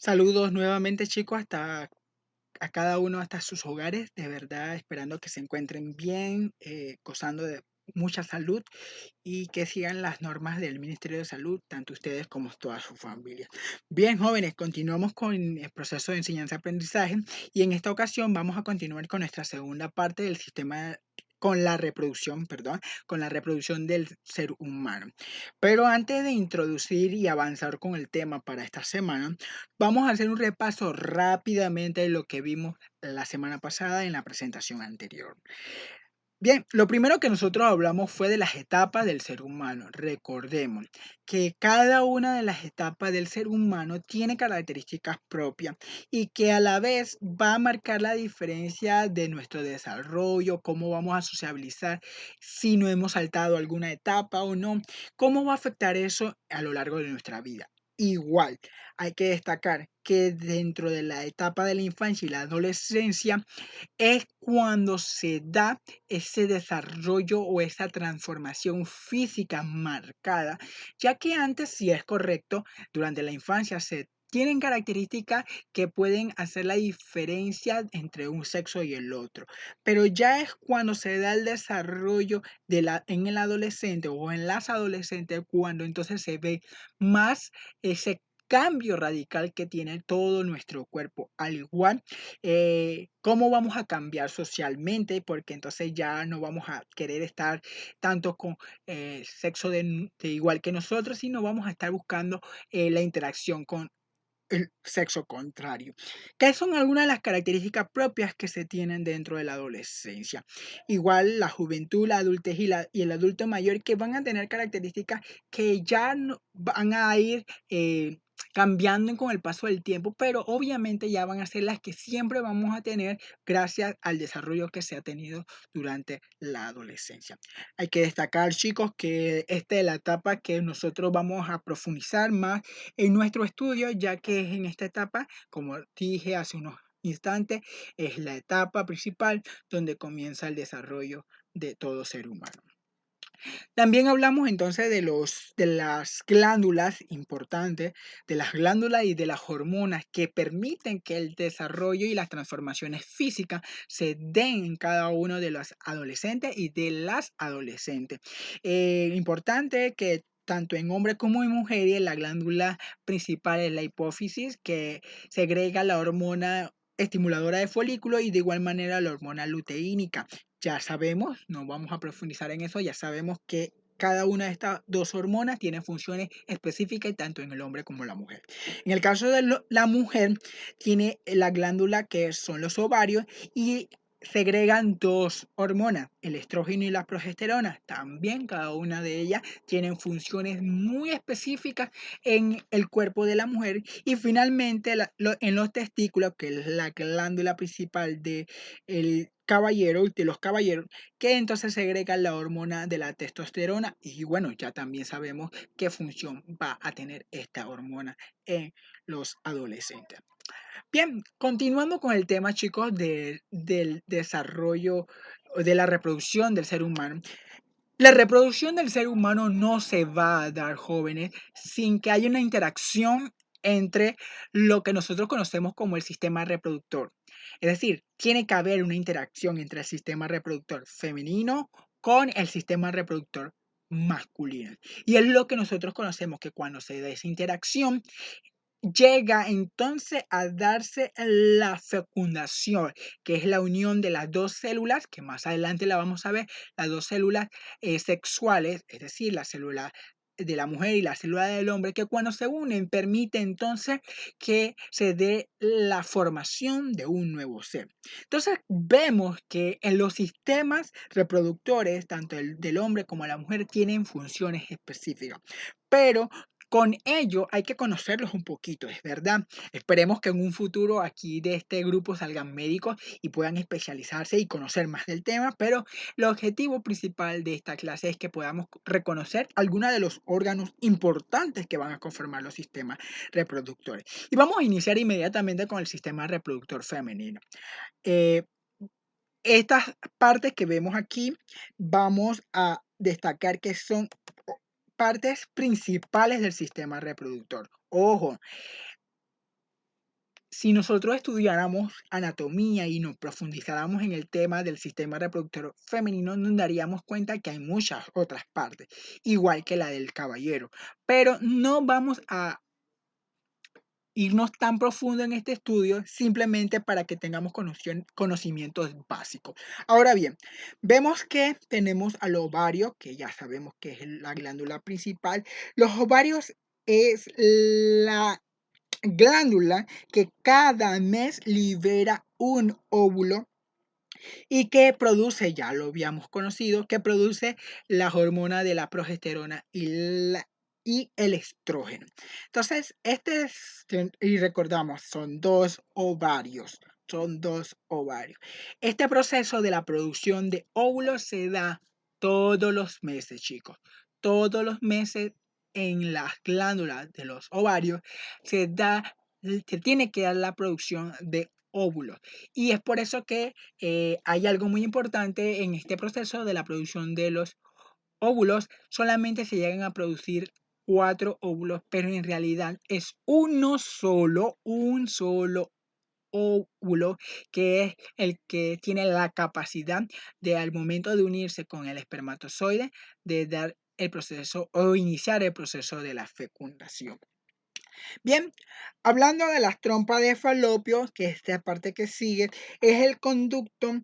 Saludos nuevamente, chicos, hasta a cada uno hasta sus hogares, de verdad, esperando que se encuentren bien, gozando de mucha salud y que sigan las normas del Ministerio de Salud, tanto ustedes como toda su familia. Bien, jóvenes, continuamos con el proceso de enseñanza-aprendizaje y en esta ocasión vamos a continuar con nuestra segunda parte del sistema, con la reproducción, perdón, con la reproducción del ser humano. Pero antes de introducir y avanzar con el tema para esta semana, vamos a hacer un repaso rápidamente de lo que vimos la semana pasada en la presentación anterior. Bien, lo primero que nosotros hablamos fue de las etapas del ser humano. Recordemos que cada una de las etapas del ser humano tiene características propias y que a la vez va a marcar la diferencia de nuestro desarrollo, cómo vamos a sociabilizar, si no hemos saltado alguna etapa o no, cómo va a afectar eso a lo largo de nuestra vida. Igual, hay que destacar que dentro de la etapa de la infancia y la adolescencia, es cuando se da ese desarrollo o esa transformación física marcada, ya que antes, si es correcto, durante la infancia se tienen características que pueden hacer la diferencia entre un sexo y el otro, pero ya es cuando se da el desarrollo en el adolescente o en las adolescentes, cuando entonces se ve más ese cambio radical que tiene todo nuestro cuerpo, al igual cómo vamos a cambiar socialmente, porque entonces ya no vamos a querer estar tanto con sexo de igual que nosotros, sino vamos a estar buscando la interacción con el sexo contrario. ¿Qué son algunas de las características propias que se tienen dentro de la adolescencia? Igual la juventud, la adultez y el adulto mayor, que van a tener características que ya van a ir cambiando con el paso del tiempo, pero obviamente ya van a ser las que siempre vamos a tener gracias al desarrollo que se ha tenido durante la adolescencia. Hay que destacar, chicos, que esta es la etapa que nosotros vamos a profundizar más en nuestro estudio, ya que es en esta etapa, como dije hace unos instantes, es la etapa principal donde comienza el desarrollo de todo ser humano. También hablamos entonces de las glándulas importantes, de las glándulas y de las hormonas que permiten que el desarrollo y las transformaciones físicas se den en cada uno de los adolescentes y de las adolescentes. Importante que tanto en hombre como en mujeres, la glándula principal es la hipófisis, que segrega la hormona estimuladora de folículo y de igual manera la hormona luteínica. Ya sabemos, no vamos a profundizar en eso, ya sabemos que cada una de estas dos hormonas tiene funciones específicas tanto en el hombre como en la mujer. En el caso de la mujer, tiene la glándula que son los ovarios y segregan dos hormonas, el estrógeno y la progesterona. También cada una de ellas tienen funciones muy específicas en el cuerpo de la mujer. Y finalmente en los testículos, que es la glándula principal de de los caballeros, que entonces segrega la hormona de la testosterona. Y bueno, ya también sabemos qué función va a tener esta hormona en los adolescentes. Bien, continuando con el tema, chicos, del desarrollo o de la reproducción del ser humano. La reproducción del ser humano no se va a dar, jóvenes, sin que haya una interacción entre lo que nosotros conocemos como el sistema reproductor. Es decir, tiene que haber una interacción entre el sistema reproductor femenino con el sistema reproductor masculino. Y es lo que nosotros conocemos que cuando se da esa interacción, llega entonces a darse la fecundación, que es la unión de las dos células, que más adelante la vamos a ver, las dos células sexuales, es decir, la célula de la mujer y la célula del hombre, que cuando se unen permite entonces que se dé la formación de un nuevo ser. Entonces vemos que en los sistemas reproductores, tanto el del hombre como la mujer, tienen funciones específicas, pero con ello hay que conocerlos un poquito, es verdad. Esperemos que en un futuro aquí de este grupo salgan médicos y puedan especializarse y conocer más del tema, pero el objetivo principal de esta clase es que podamos reconocer algunos de los órganos importantes que van a conformar los sistemas reproductores. Y vamos a iniciar inmediatamente con el sistema reproductor femenino. Eh, Estas partes que vemos aquí vamos a destacar que son partes principales del sistema reproductor. Ojo, si nosotros estudiáramos anatomía y nos profundizáramos en el tema del sistema reproductor femenino, nos daríamos cuenta que hay muchas otras partes, igual que la del caballero. Pero no vamos a irnos tan profundo en este estudio simplemente para que tengamos conocimientos básicos. Ahora bien, vemos que tenemos al ovario, que ya sabemos que es la glándula principal. Los ovarios es la glándula que cada mes libera un óvulo y que produce, ya lo habíamos conocido, que produce la hormona de la progesterona y el estrógeno. Entonces, y recordamos, son dos ovarios. Son dos ovarios. Este proceso de la producción de óvulos se da todos los meses, chicos. Todos los meses en las glándulas de los ovarios se tiene que dar la producción de óvulos. Y es por eso que hay algo muy importante en este proceso de la producción de los óvulos. Solamente se llegan a producir 4 óvulos, pero en realidad es un solo óvulo, que es el que tiene la capacidad de, al momento de unirse con el espermatozoide, de dar el proceso o iniciar el proceso de la fecundación. Bien, hablando de las trompas de falopio, que esta parte que sigue, es el conducto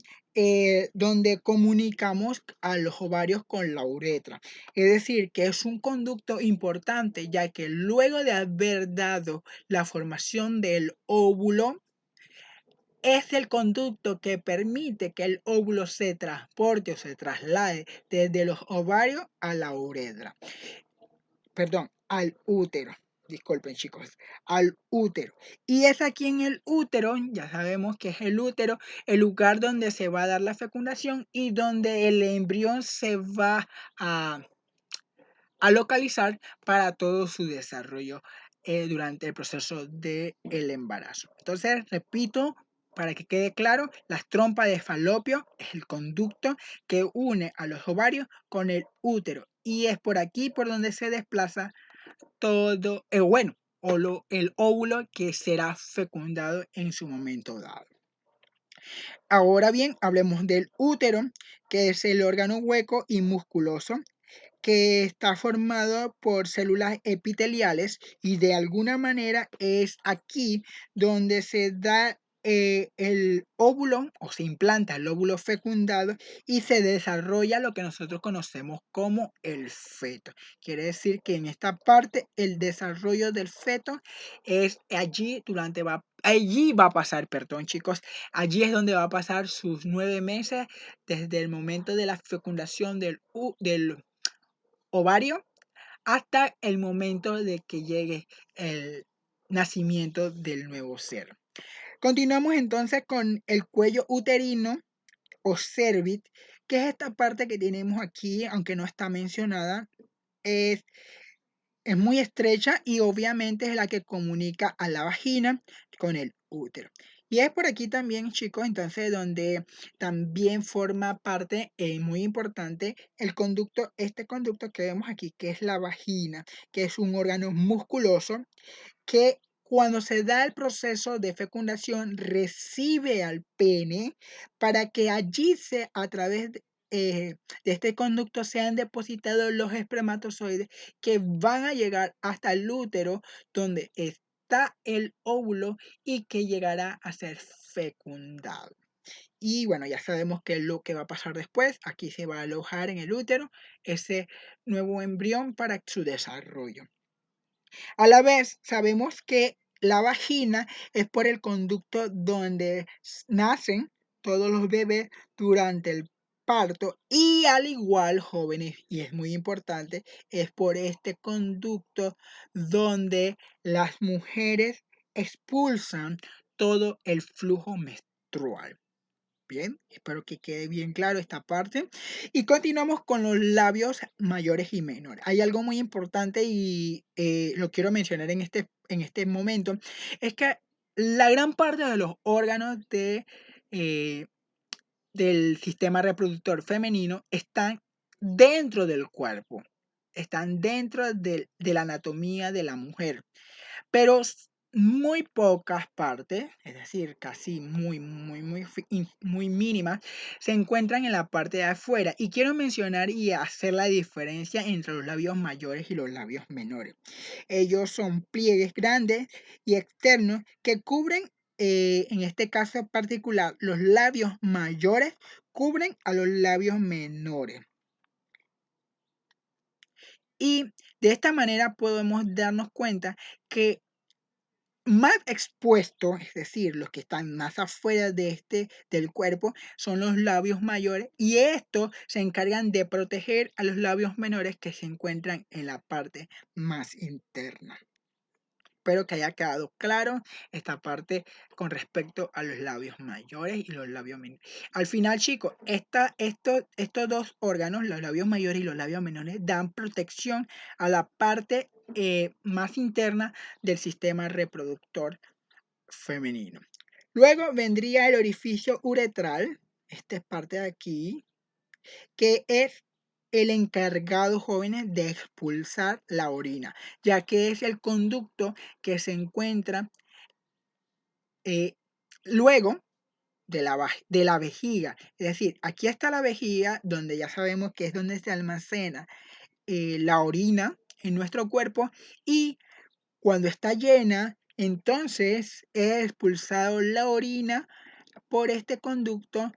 donde comunicamos a los ovarios con la uretra. Es decir, que es un conducto importante, ya que luego de haber dado la formación del óvulo, es el conducto que permite que el óvulo se transporte o se traslade desde los ovarios a la uretra. Perdón, al útero. Disculpen, chicos, al útero. Y es aquí en el útero, ya sabemos que es el útero, el lugar donde se va a dar la fecundación y donde el embrión se va a, localizar para todo su desarrollo durante el proceso del embarazo. Entonces, repito, para que quede claro, las trompas de falopio es el conducto que une a los ovarios con el útero y es por aquí por donde se desplaza todo, el óvulo que será fecundado en su momento dado. Ahora bien, hablemos del útero, que es el órgano hueco y musculoso que está formado por células epiteliales y de alguna manera es aquí donde se da el óvulo o se implanta el óvulo fecundado y se desarrolla lo que nosotros conocemos como el feto. Quiere decir que en esta parte el desarrollo del feto es allí va a pasar, perdón chicos, allí es donde va a pasar sus 9 meses desde el momento de la fecundación del ovario hasta el momento de que llegue el nacimiento del nuevo ser. Continuamos entonces con el cuello uterino o cervix, que es esta parte que tenemos aquí, aunque no está mencionada, es, es muy estrecha y obviamente es la que comunica a la vagina con el útero. Y es por aquí también, chicos, entonces donde también forma parte muy importante este conducto que vemos aquí, que es la vagina, que es un órgano musculoso que cuando se da el proceso de fecundación recibe al pene para que allí a través de este conducto sean depositados los espermatozoides que van a llegar hasta el útero donde está el óvulo y que llegará a ser fecundado. Y bueno, ya sabemos qué es lo que va a pasar después. Aquí se va a alojar en el útero ese nuevo embrión para su desarrollo. A la vez, sabemos que la vagina es por el conducto donde nacen todos los bebés durante el parto y al igual, jóvenes, y es muy importante, es por este conducto donde las mujeres expulsan todo el flujo menstrual. Bien, espero que quede bien claro esta parte. Y continuamos con los labios mayores y menores. Hay algo muy importante y lo quiero mencionar en este momento. Es que la gran parte de los órganos eh, del sistema reproductor femenino están dentro del cuerpo. Están dentro de la anatomía de la mujer. Pero muy pocas partes, es decir, casi muy mínimas, se encuentran en la parte de afuera. Y quiero mencionar y hacer la diferencia entre los labios mayores y los labios menores. Ellos son pliegues grandes y externos que cubren, en este caso particular, los labios mayores cubren a los labios menores. Y de esta manera podemos darnos cuenta que más expuestos, es decir, los que están más afuera del cuerpo, son los labios mayores y estos se encargan de proteger a los labios menores que se encuentran en la parte más interna. Espero que haya quedado claro esta parte con respecto a los labios mayores y los labios menores. Al final, chicos, estos dos órganos, los labios mayores y los labios menores, dan protección a la parte más interna del sistema reproductor femenino. Luego vendría el orificio uretral, esta es parte de aquí, que es el encargado, jóvenes, de expulsar la orina, ya que es el conducto que se encuentra eh, luego de la vejiga. Es decir, aquí está la vejiga, donde ya sabemos que es donde se almacena la orina en nuestro cuerpo, y cuando está llena, entonces es expulsado la orina por este conducto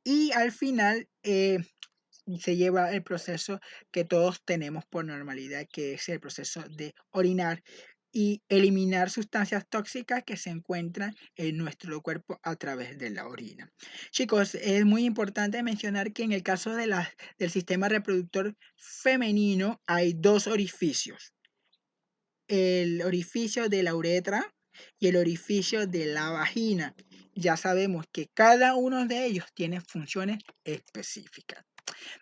y al final se lleva el proceso que todos tenemos por normalidad, que es el proceso de orinar y eliminar sustancias tóxicas que se encuentran en nuestro cuerpo a través de la orina. Chicos, es muy importante mencionar que en el caso del sistema reproductor femenino hay dos orificios: el orificio de la uretra y el orificio de la vagina. Ya sabemos que cada uno de ellos tiene funciones específicas.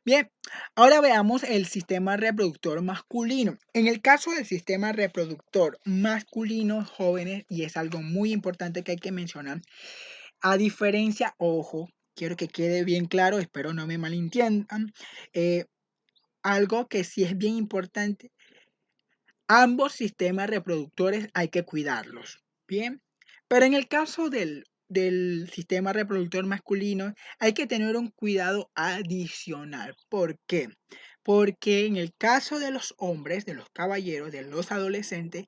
Bien, ahora veamos el sistema reproductor masculino. En el caso del sistema reproductor masculino, jóvenes, y es algo muy importante que hay que mencionar, a diferencia, ojo, quiero que quede bien claro, espero no me malentiendan, algo que sí es bien importante: ambos sistemas reproductores hay que cuidarlos, ¿bien? Pero en el caso del sistema reproductor masculino hay que tener un cuidado adicional. ¿Por qué? Porque en el caso de los hombres, de los caballeros, de los adolescentes,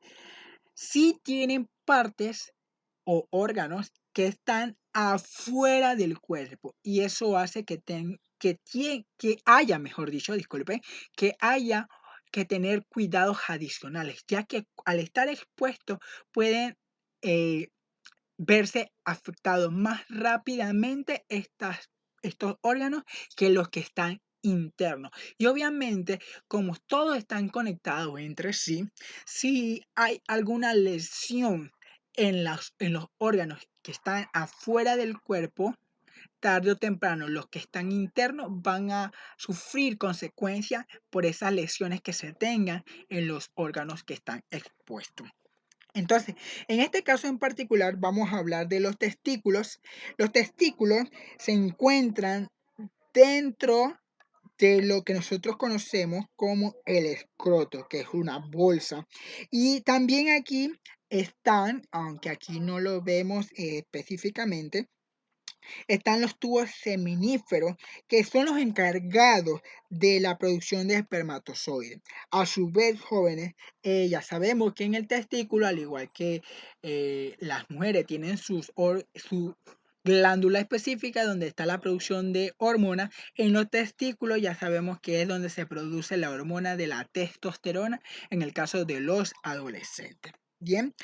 sí tienen partes o órganos que están afuera del cuerpo y eso hace que haya, mejor dicho, disculpe, que haya que tener cuidados adicionales, ya que al estar expuestos pueden eh, verse afectados más rápidamente estos órganos que los que están internos. Y obviamente, como todos están conectados entre sí, si hay alguna lesión en los órganos que están afuera del cuerpo, tarde o temprano los que están internos van a sufrir consecuencias por esas lesiones que se tengan en los órganos que están expuestos. Entonces, en este caso en particular vamos a hablar de los testículos. Los testículos se encuentran dentro de lo que nosotros conocemos como el escroto, que es una bolsa. Y también aquí están, aunque aquí no lo vemos específicamente, están los tubos seminíferos, que son los encargados de la producción de espermatozoides. A su vez, jóvenes, ya sabemos que en el testículo, al igual que las mujeres tienen su glándula específica donde está la producción de hormonas, en los testículos ya sabemos que es donde se produce la hormona de la testosterona en el caso de los adolescentes. Bien,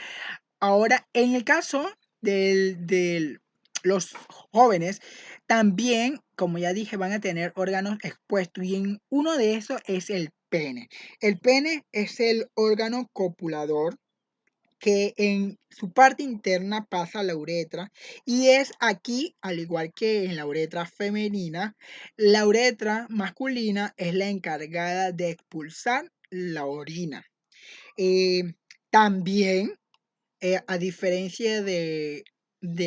ahora en el caso del los jóvenes, también, como ya dije, van a tener órganos expuestos y en uno de esos es el pene. El pene es el órgano copulador que en su parte interna pasa a la uretra y es aquí, al igual que en la uretra femenina, la uretra masculina es la encargada de expulsar la orina. Eh, También a diferencia de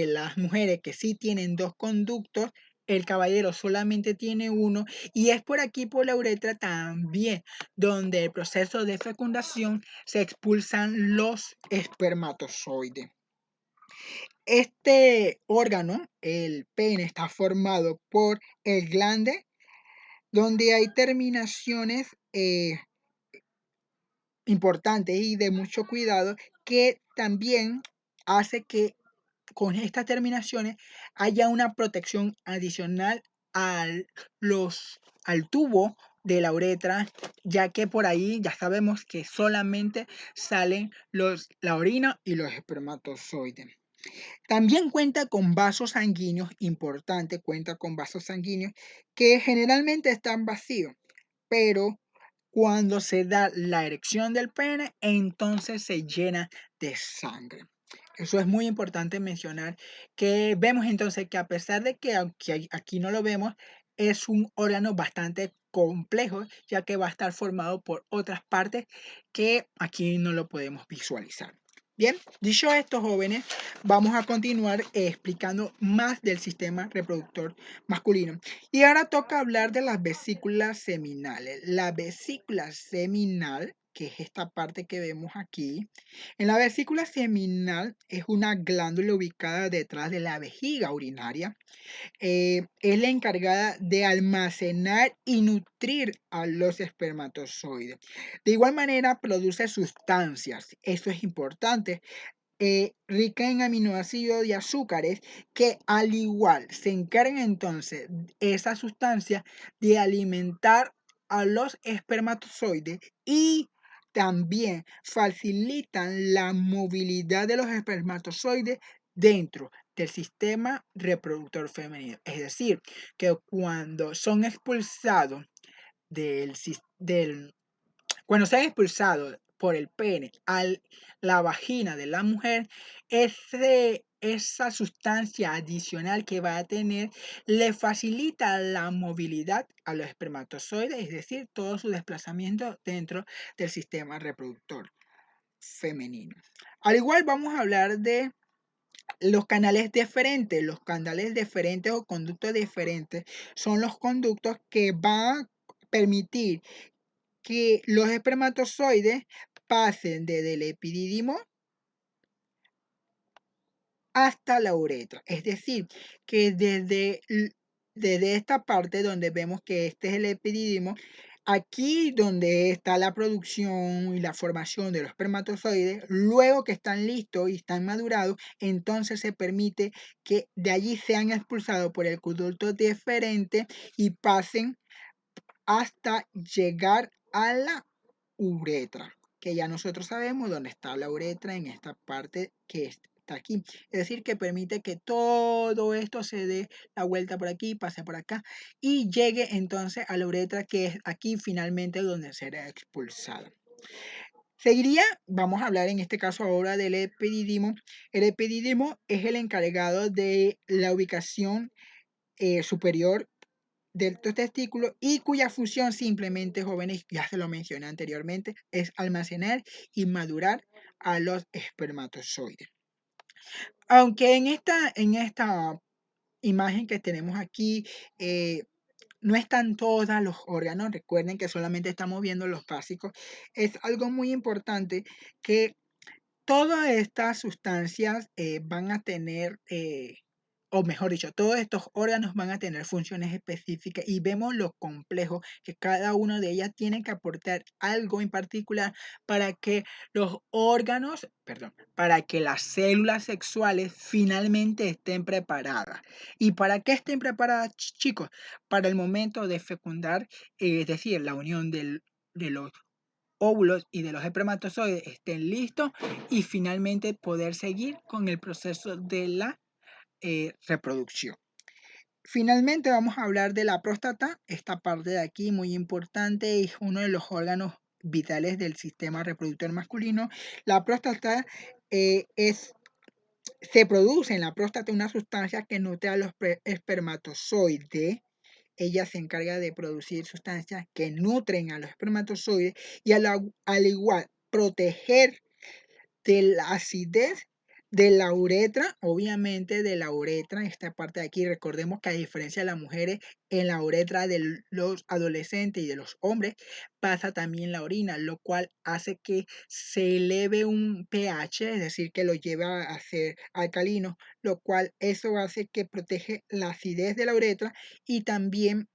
las mujeres que sí tienen dos conductos, el caballero solamente tiene uno, y es por aquí, por la uretra también, donde el proceso de fecundación se expulsan los espermatozoides. Este órgano, el pene, está formado por el glande, donde hay terminaciones importantes y de mucho cuidado, que también hace que con estas terminaciones haya una protección adicional al, al tubo de la uretra, ya que por ahí ya sabemos que solamente salen la orina y los espermatozoides. También cuenta con vasos sanguíneos, importante, cuenta con vasos sanguíneos que generalmente están vacíos, pero cuando se da la erección del pene, entonces se llena de sangre. Eso es muy importante mencionar, que vemos entonces que a pesar de que aquí no lo vemos, es un órgano bastante complejo, ya que va a estar formado por otras partes que aquí no lo podemos visualizar. Bien, dicho esto, jóvenes, vamos a continuar explicando más del sistema reproductor masculino. Y ahora toca hablar de las vesículas seminales. La vesícula seminal, que es esta parte que vemos aquí, en la vesícula seminal es una glándula ubicada detrás de la vejiga urinaria. Es la encargada de almacenar y nutrir a los espermatozoides. De igual manera, produce sustancias. Eso es importante. Rica en aminoácidos y azúcares, que al igual se encargan entonces esa sustancia de alimentar a los espermatozoides, y también facilitan la movilidad de los espermatozoides dentro del sistema reproductor femenino. Es decir, que cuando son expulsados del cuando se han expulsado por el pene a la vagina de la mujer, esa sustancia adicional que va a tener le facilita la movilidad a los espermatozoides, es decir, todo su desplazamiento dentro del sistema reproductor femenino. Al igual vamos a hablar de los canales deferentes. Los canales deferentes o conductos deferentes son los conductos que van a permitir que los espermatozoides pasen desde el epidídimo hasta la uretra. Es decir, que desde esta parte donde vemos que este es el epidídimo, aquí donde está la producción y la formación de los espermatozoides, luego que están listos y están madurados, entonces se permite que de allí sean expulsados por el conducto deferente y pasen hasta llegar a la uretra, que ya nosotros sabemos dónde está la uretra, en esta parte que está aquí. Es decir, que permite que todo esto se dé la vuelta por aquí, pase por acá y llegue entonces a la uretra, que es aquí finalmente donde será expulsada. Seguiría, vamos a hablar en este caso ahora del epidídimo. El epidídimo es el encargado de la ubicación superior del testículo, y cuya función simplemente, jóvenes, ya se lo mencioné anteriormente, es almacenar y madurar a los espermatozoides. Aunque en esta imagen que tenemos aquí, no están todos los órganos, recuerden que solamente estamos viendo los básicos, es algo muy importante que todas estas sustancias van a tener, o mejor dicho, todos estos órganos van a tener funciones específicas, y vemos lo complejo que cada uno de ellas tiene que aportar algo en particular para que los órganos, perdón, para que las células sexuales finalmente estén preparadas. ¿Y para qué estén preparadas, chicos? Para el momento de fecundar, es decir, la unión de los óvulos y de los espermatozoides estén listos, y finalmente poder seguir con el proceso de la reproducción. Finalmente vamos a hablar de la próstata. Esta parte de aquí, muy importante, es uno de los órganos vitales del sistema reproductor masculino. La próstata se produce en la próstata una sustancia que nutre a los espermatozoides. Ella se encarga de producir sustancias que nutren a los espermatozoides y al igual proteger de la acidez De la uretra, obviamente de la uretra, esta parte de aquí, recordemos que a diferencia de las mujeres, en la uretra de los adolescentes y de los hombres pasa también la orina, lo cual hace que se eleve un pH, es decir, que lo lleva a ser alcalino, lo cual eso hace que protege la acidez de la uretra y también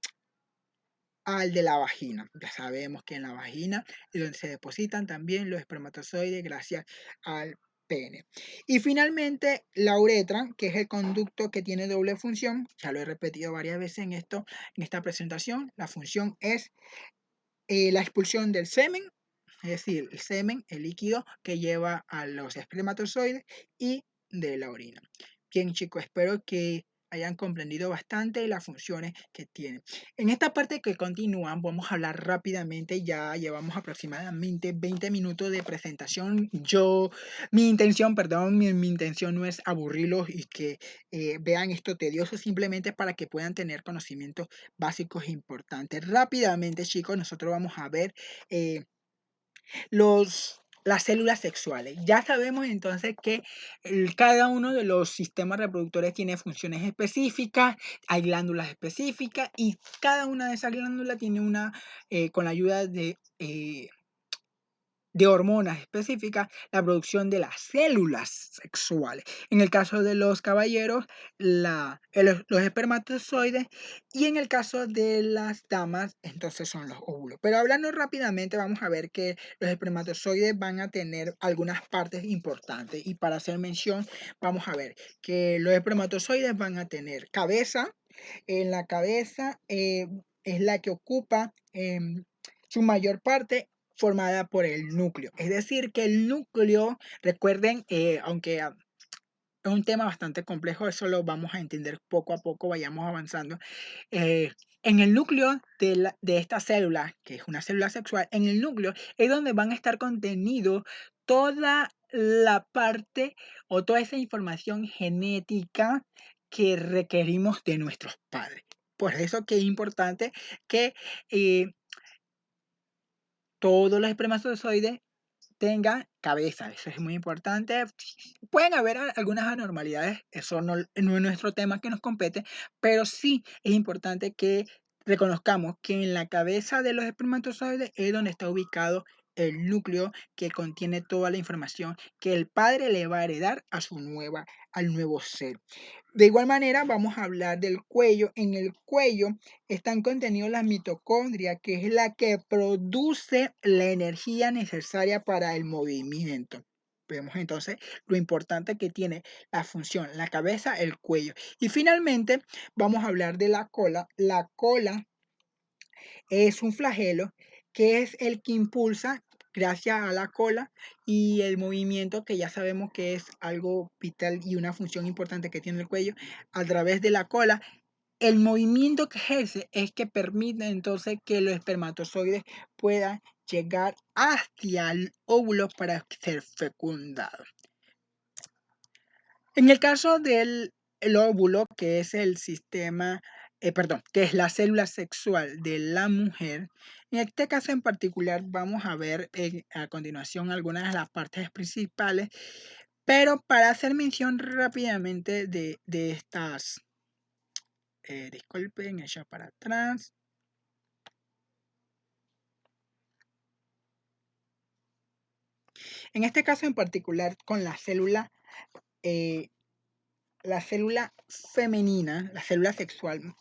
al de la vagina. Ya sabemos que en la vagina es donde se depositan también los espermatozoides gracias al pene. Y finalmente la uretra, que es el conducto que tiene doble función, ya lo he repetido varias veces en esta presentación, la función es la expulsión del semen, es decir, el semen, el líquido que lleva a los espermatozoides y de la orina. Bien, chicos, espero que hayan comprendido bastante las funciones que tiene. En esta parte que continúan, vamos a hablar rápidamente, ya llevamos aproximadamente 20 minutos de presentación. Mi intención, perdón, mi intención no es aburrirlos y que vean esto tedioso, simplemente para que puedan tener conocimientos básicos e importantes. Rápidamente, chicos, nosotros vamos a ver eh, las células sexuales. Ya sabemos entonces que cada uno de los sistemas reproductores tiene funciones específicas, hay glándulas específicas y cada una de esas glándulas tiene con la ayuda de hormonas específicas, la producción de las células sexuales. En el caso de los caballeros, los espermatozoides, y en el caso de las damas, entonces son los óvulos. Pero hablando rápidamente, vamos a ver que los espermatozoides van a tener algunas partes importantes. Y para hacer mención, vamos a ver que los espermatozoides van a tener cabeza. En la cabeza es la que ocupa su mayor parte formada por el núcleo. Es decir, que el núcleo, recuerden, aunque es un tema bastante complejo, eso lo vamos a entender poco a poco, vayamos avanzando. Eh, en el núcleo de esta célula, que es una célula sexual, en el núcleo es donde van a estar contenido toda la parte o toda esa información genética que requerimos de nuestros padres. Por eso que es importante que todos los espermatozoides tengan cabeza. Eso es muy importante. Pueden haber algunas anormalidades, eso no es nuestro tema que nos compete, pero sí es importante que reconozcamos que en la cabeza de los espermatozoides es donde está ubicado el núcleo que contiene toda la información que el padre le va a heredar al nuevo ser. De igual manera, vamos a hablar del cuello. En el cuello están contenidos las mitocondrias, que es la que produce la energía necesaria para el movimiento. Vemos entonces lo importante que tiene la función, la cabeza, el cuello. Y finalmente, vamos a hablar de la cola. La cola es un flagelo que es el que impulsa gracias a la cola y el movimiento que ya sabemos que es algo vital y una función importante que tiene el cuello a través de la cola. El movimiento que ejerce es que permite entonces que los espermatozoides puedan llegar hacia el óvulo para ser fecundados. En el caso del óvulo, que es el sistema, perdón, que es la célula sexual de la mujer, en este caso en particular vamos a ver a continuación algunas de las partes principales, pero para hacer mención rápidamente de estas, disculpen, ella para atrás. En este caso en particular con eh, la célula femenina, la célula sexual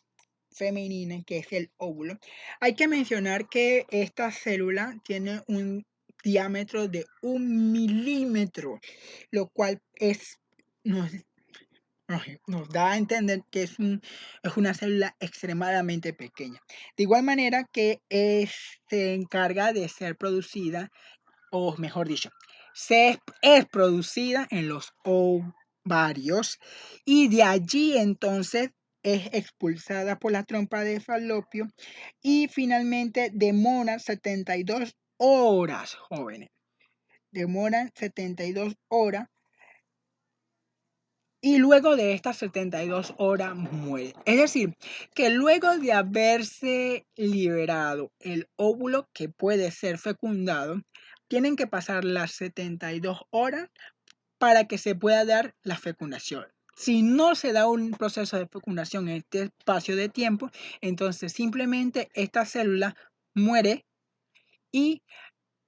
femenina, que es el óvulo, hay que mencionar que esta célula tiene un diámetro de 1 milímetro, lo cual nos, nos da a entender que es una célula extremadamente pequeña. De igual manera que se encarga de ser producida, o mejor dicho, es producida en los ovarios y de allí entonces es expulsada por la trompa de falopio y finalmente demora 72 horas, jóvenes. Demoran 72 horas y luego de estas 72 horas muere. Es decir, que luego de haberse liberado el óvulo que puede ser fecundado, tienen que pasar las 72 horas para que se pueda dar la fecundación. Si no se da un proceso de fecundación en este espacio de tiempo, entonces simplemente esta célula muere y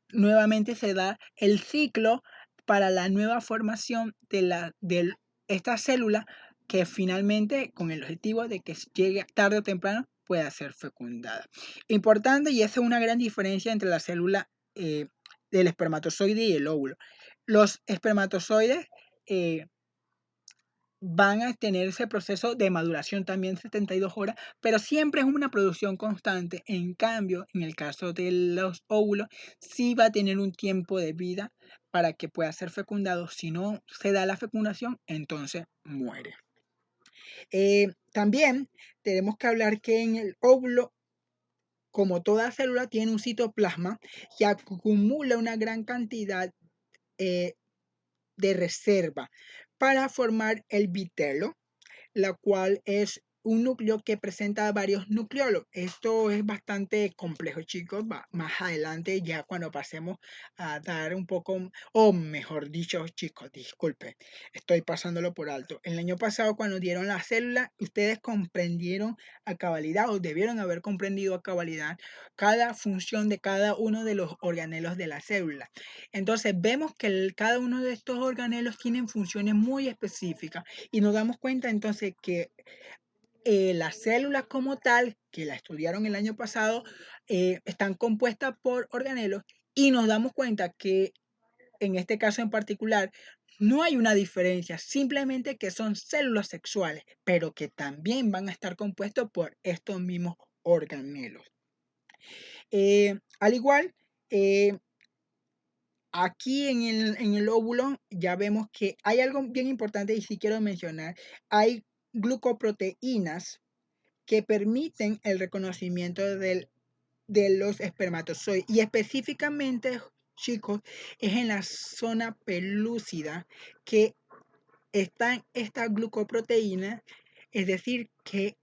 nuevamente se da el ciclo para la nueva formación de esta célula que finalmente con el objetivo de que llegue tarde o temprano pueda ser fecundada. Importante, y esa es una gran diferencia entre la célula del espermatozoide y el óvulo. Los espermatozoides van a tener ese proceso de maduración también 72 horas, pero siempre es una producción constante. En cambio, en el caso de los óvulos, sí va a tener un tiempo de vida para que pueda ser fecundado. Si no se da la fecundación, entonces muere. También tenemos que hablar que en el óvulo, como toda célula, tiene un citoplasma que acumula una gran cantidad de reserva para formar el vitelo, la cual es un núcleo que presenta varios nucleolos. Esto es bastante complejo, chicos. Más adelante, ya cuando pasemos a dar un poco, o mejor dicho, chicos, disculpen, estoy pasándolo por alto. El año pasado, cuando dieron la célula, ustedes comprendieron a cabalidad, o debieron haber comprendido a cabalidad, cada función de cada uno de los organelos de la célula. Entonces, vemos que cada uno de estos organelos tienen funciones muy específicas y nos damos cuenta entonces que las células como tal, que la estudiaron el año pasado, están compuestas por organelos y nos damos cuenta que en este caso en particular no hay una diferencia, simplemente que son células sexuales, pero que también van a estar compuestos por estos mismos organelos. Al igual, aquí en el óvulo ya vemos que hay algo bien importante y sí quiero mencionar. Hay glucoproteínas que permiten el reconocimiento de los espermatozoides. Y específicamente, chicos, es en la zona pelúcida que están estas glucoproteínas. Es decir, que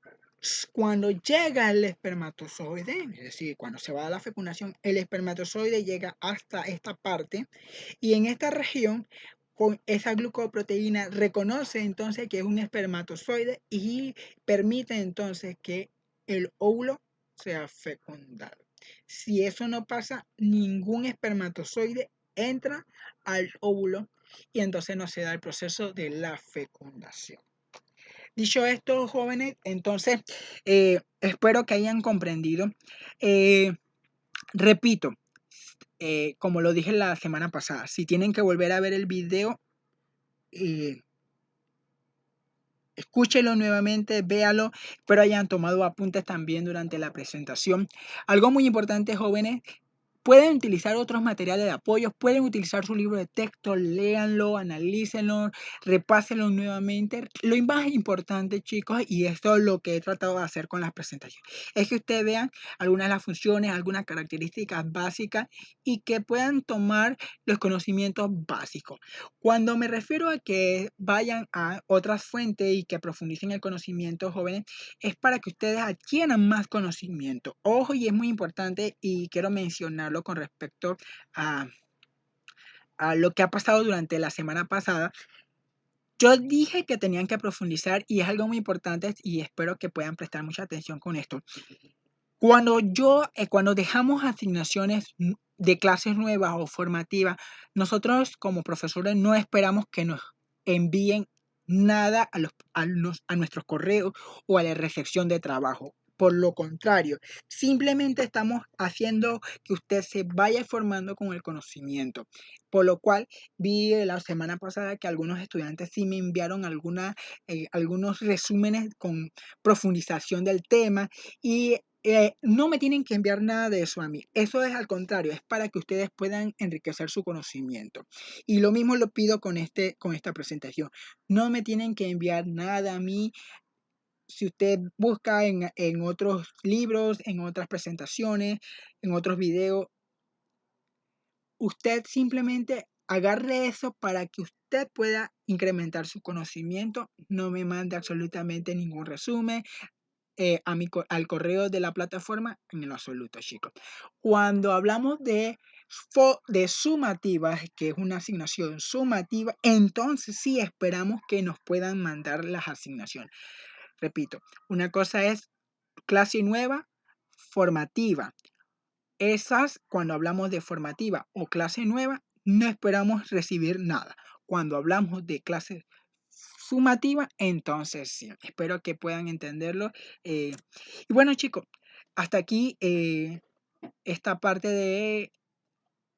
cuando llega el espermatozoide, es decir, cuando se va a la fecundación, el espermatozoide llega hasta esta parte y en esta región, con esa glucoproteína, reconoce entonces que es un espermatozoide y permite entonces que el óvulo sea fecundado. Si eso no pasa, ningún espermatozoide entra al óvulo y entonces no se da el proceso de la fecundación. Dicho esto, jóvenes, entonces espero que hayan comprendido. Repito, como lo dije la semana pasada, si tienen que volver a ver el video, escúchelo nuevamente, véalo, espero hayan tomado apuntes también durante la presentación. Algo muy importante, jóvenes, pueden utilizar otros materiales de apoyo, pueden utilizar su libro de texto, léanlo, analícenlo, repásenlo nuevamente. Lo más importante, chicos, y esto es lo que he tratado de hacer con las presentaciones, es que ustedes vean algunas de las funciones, algunas características básicas y que puedan tomar los conocimientos básicos. Cuando me refiero a que vayan a otras fuentes y que profundicen el conocimiento, jóvenes, es para que ustedes adquieran más conocimiento. Ojo, y es muy importante y quiero mencionarlo con respecto a, a lo que ha pasado durante la semana pasada. Yo dije que tenían que profundizar y es algo muy importante y espero que puedan prestar mucha atención con esto. Cuando dejamos asignaciones de clases nuevas o formativas, nosotros como profesores no esperamos que nos envíen nada a nuestros correos o a la recepción de trabajo. Por lo contrario, simplemente estamos haciendo que usted se vaya formando con el conocimiento. Por lo cual, vi la semana pasada que algunos estudiantes sí me enviaron algunos resúmenes con profundización del tema y no me tienen que enviar nada de eso a mí. Eso es al contrario, es para que ustedes puedan enriquecer su conocimiento. Y lo mismo lo pido con esta presentación. No me tienen que enviar nada a mí. Si usted busca en otros libros, en otras presentaciones, en otros videos, usted simplemente agarre eso para que usted pueda incrementar su conocimiento. No me mande absolutamente ningún resumen al correo de la plataforma en lo absoluto, chicos. Cuando hablamos de de sumativa, que es una asignación sumativa, entonces sí esperamos que nos puedan mandar las asignaciones. Repito, una cosa es clase nueva, formativa. Esas, cuando hablamos de formativa o clase nueva, no esperamos recibir nada. Cuando hablamos de clase sumativa, entonces sí. Espero que puedan entenderlo. Y bueno, chicos, hasta aquí esta parte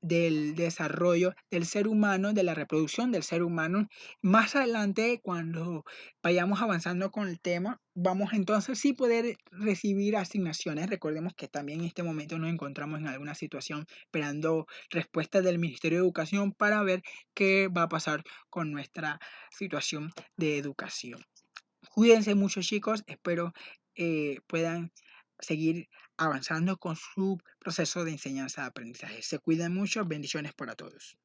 del desarrollo del ser humano, de la reproducción del ser humano. Más adelante, cuando vayamos avanzando con el tema, vamos entonces sí poder recibir asignaciones. Recordemos que también en este momento nos encontramos en alguna situación esperando respuestas del Ministerio de Educación para ver qué va a pasar con nuestra situación de educación. Cuídense mucho, chicos. Espero puedan seguir avanzando con su proceso de enseñanza-aprendizaje. Se cuidan mucho. Bendiciones para todos.